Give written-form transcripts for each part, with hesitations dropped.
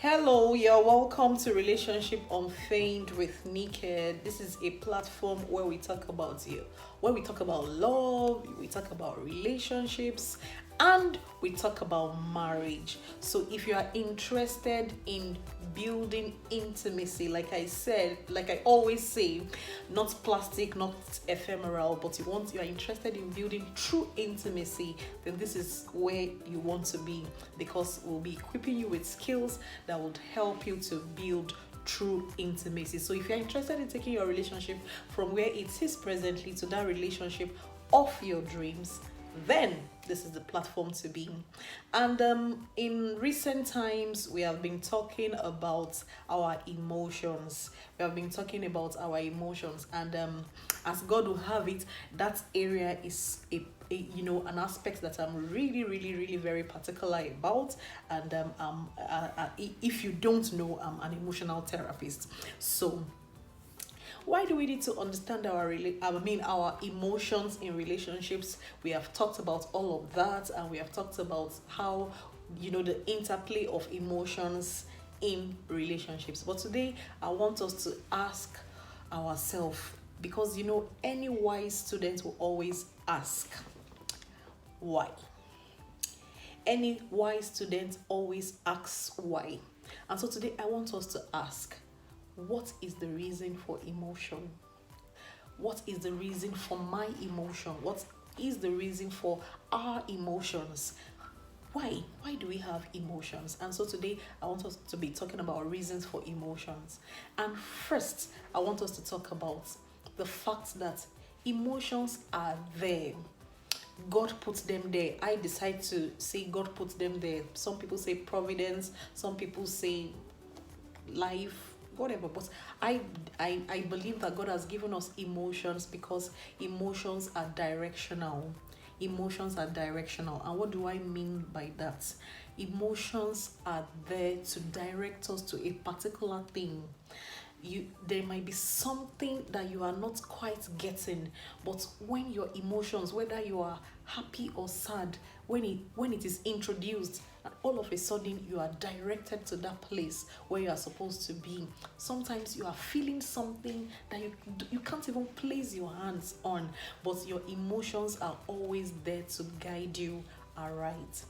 Hello, you're welcome to Relationship Unfeigned with Naked. This is a platform where we talk about where we talk about love, we talk about relationships, and we talk about marriage. So if you are interested in building intimacy, like I said, like I always say, not plastic, not ephemeral, but you are interested in building true intimacy, then this is where you want to be, because we'll be equipping you with skills that would help you to build true intimacy. So if you're interested in taking your relationship from where it is presently to that relationship of your dreams, then this is the platform to be. And in recent times, we have been talking about our emotions. We have been talking about our emotions, and as God will have it, that area is an aspect that I'm really very particular about. And if you don't know, I'm an emotional therapist. So why do we need to understand our emotions in relationships? We have talked about all of that, and we have talked about how the interplay of emotions in relationships. But today I want us to ask ourselves, because any wise student will always ask why. Any wise student always asks why. And so today I want us to ask, what is the reason for emotion? What is the reason for my emotion? What is the reason for our emotions? Why? Why do we have emotions? And so today I want us to be talking about reasons for emotions. And first, I want us to talk about the fact that emotions are there. God puts them there. I decide to say God puts them there. Some people say providence, some people say life, whatever. But I believe that God has given us emotions because emotions are directional. Emotions are directional. And what do I mean by that? Emotions are there to direct us to a particular thing. There might be something that you are not quite getting, but when your emotions, whether you are happy or sad, when it is introduced, and all of a sudden you are directed to that place where you are supposed to be. Sometimes you are feeling something that you can't even place your hands on, but your emotions are always there to guide you aright.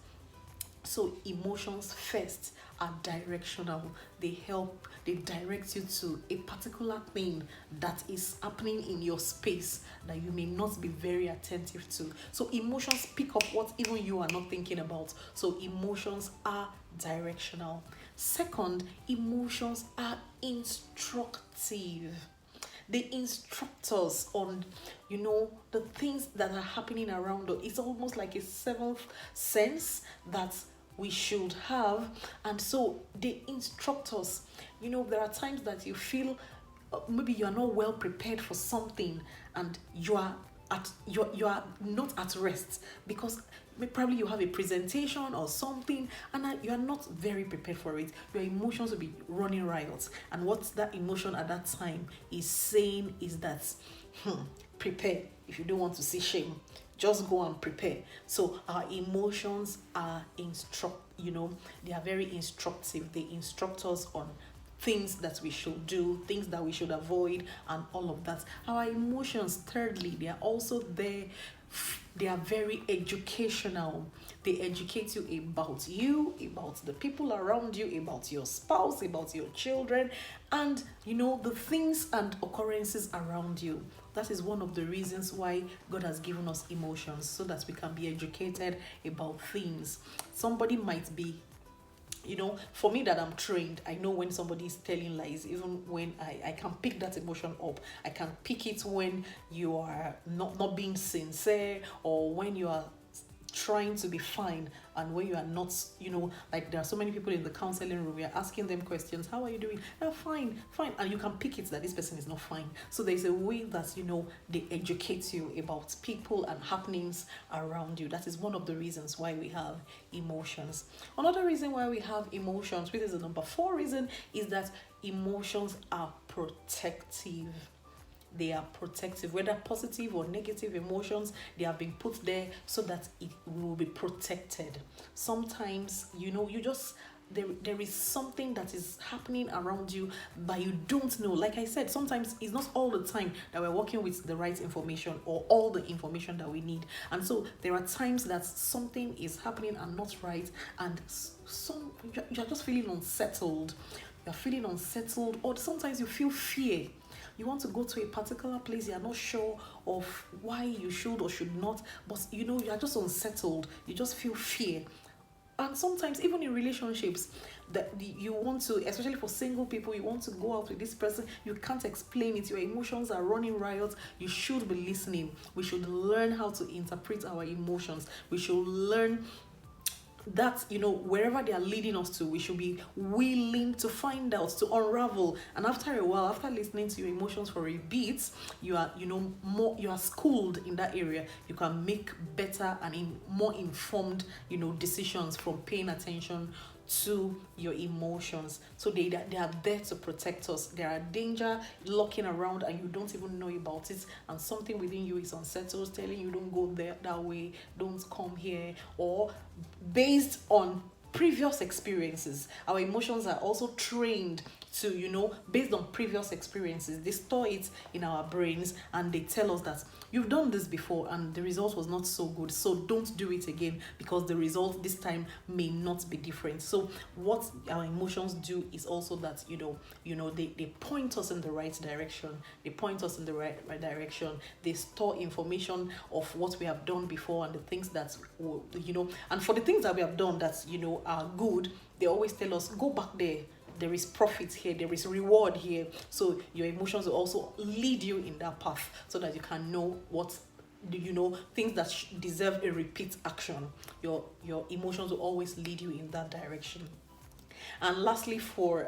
So emotions first are directional. They direct you to a particular thing that is happening in your space that you may not be very attentive to. So emotions pick up what even you are not thinking about. So emotions are directional. Second, emotions are instructive. They instruct us on the things that are happening around us. It's almost like a seventh sense that we should have, and so they instruct us. There are times that you feel maybe you are not well prepared for something, and you are not at rest because probably you have a presentation or something, and you are not very prepared for it. Your emotions will be running riot, and what that emotion at that time is saying is that prepare. If you don't want to see shame, just go and prepare. So our emotions are they are very instructive. They instruct us on things that we should do, things that we should avoid, and all of that. Our emotions, thirdly, they are also there. They are very educational. They educate you, about the people around you, about your spouse, about your children, and the things and occurrences around you. That is one of the reasons why God has given us emotions, so that we can be educated about things. Somebody might be for me, that I'm trained, I know when somebody is telling lies. Even when I can pick that emotion up, I can pick it when you are not being sincere, or when you are trying to be fine, and when you are not. Like, there are so many people in the counseling room, we are asking them questions. How are you doing? Fine, and you can pick it that this person is not fine. So there's a way that they educate you about people and happenings around you. That is one of the reasons why we have emotions. Another reason why we have emotions, which is the number 4 reason, is that emotions are protective. They are protective, whether positive or negative emotions. They have been put there so that it will be protected. Sometimes you just there is something that is happening around you but you don't know. Like I said, sometimes it's not all the time that we're working with the right information or all the information that we need. And so there are times that something is happening and not right, and you're just feeling unsettled. You're feeling unsettled, or sometimes you feel fear. You want to go to a particular place, you're not sure of why you should or should not, but you're just unsettled. You just feel fear. And sometimes even in relationships, that you want to, especially for single people, you want to go out with this person, you can't explain it, your emotions are running riot. You should be listening. We should learn how to interpret our emotions. We should learn that wherever they are leading us to, we should be willing to find out, to unravel. And after a while, after listening to your emotions for a bit, you are you are schooled in that area. You can make better and more informed decisions from paying attention to your emotions. So they are there to protect us. There are danger lurking around and you don't even know about it, and something within you is unsettled, telling you don't go there, that way, don't come here. Or based on previous experiences, our emotions are also trained to based on previous experiences, they store it in our brains and they tell us that you've done this before and the result was not so good, so don't do it again, because the result this time may not be different. So what our emotions do is also that they point us in the right direction. They point us in the right direction. They store information of what we have done before and the things that and for the things that we have done that are good, they always tell us, go back there. There is profit here, there is reward here. So your emotions will also lead you in that path so that you can know what things that deserve a repeat action. Your emotions will always lead you in that direction. And lastly, for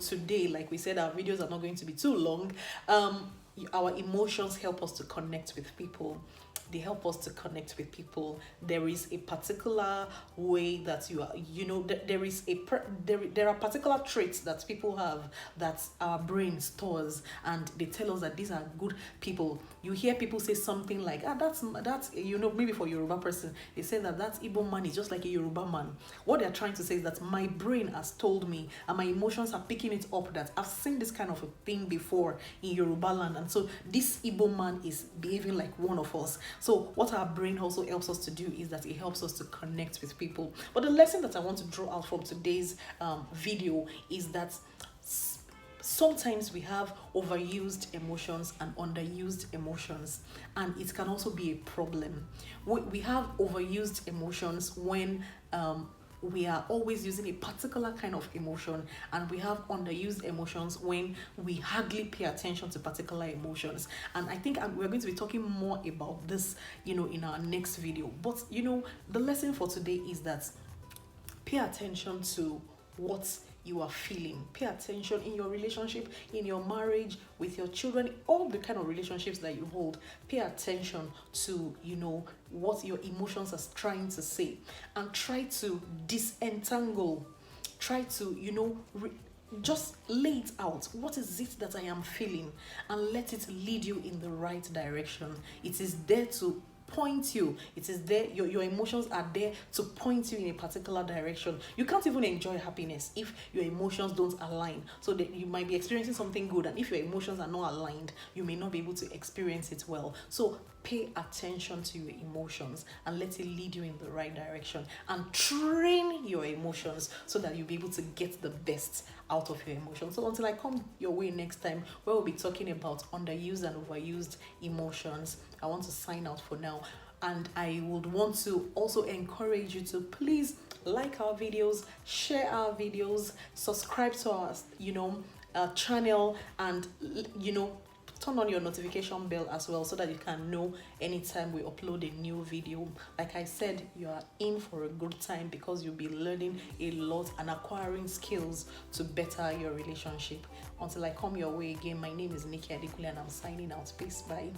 today, like we said, our videos are not going to be too long. Our emotions help us to connect with people. They help us to connect with people. There is a particular way that there are particular traits that people have that our brain stores, and they tell us that these are good people. You hear people say something like, that's maybe for Yoruba person, they say that Igbo man is just like a Yoruba man. What they're trying to say is that my brain has told me and my emotions are picking it up that I've seen this kind of a thing before in Yoruba land, and so this Igbo man is behaving like one of us. So what our brain also helps us to do is that it helps us to connect with people. But the lesson that I want to draw out from today's video is that sometimes we have overused emotions and underused emotions, and it can also be a problem. We have overused emotions when we are always using a particular kind of emotion, and we have underused emotions when we hardly pay attention to particular emotions. And I think we're going to be talking more about this in our next video. But the lesson for today is that pay attention to what you are feeling. Pay attention in your relationship, in your marriage, with your children, all the kind of relationships that you hold. Pay attention to what your emotions are trying to say, and try to disentangle, try to just lay it out. What is it that I am feeling? And let it lead you in the right direction. It is there to point you. It is there, your emotions are there to point you in a particular direction. You can't even enjoy happiness if your emotions don't align. So that you might be experiencing something good, and if your emotions are not aligned, you may not be able to experience it well. So pay attention to your emotions and let it lead you in the right direction, and train your emotions so that you'll be able to get the best out of your emotions. So until I come your way next time, where we'll be talking about underused and overused emotions, I want to sign out for now. And I would want to also encourage you to please like our videos, share our videos, subscribe to our channel, and turn on your notification bell as well, so that you can know anytime we upload a new video. Like I said, you are in for a good time, because you'll be learning a lot and acquiring skills to better your relationship. Until I come your way again, my name is Nikki Adekule and I'm signing out. Peace, bye.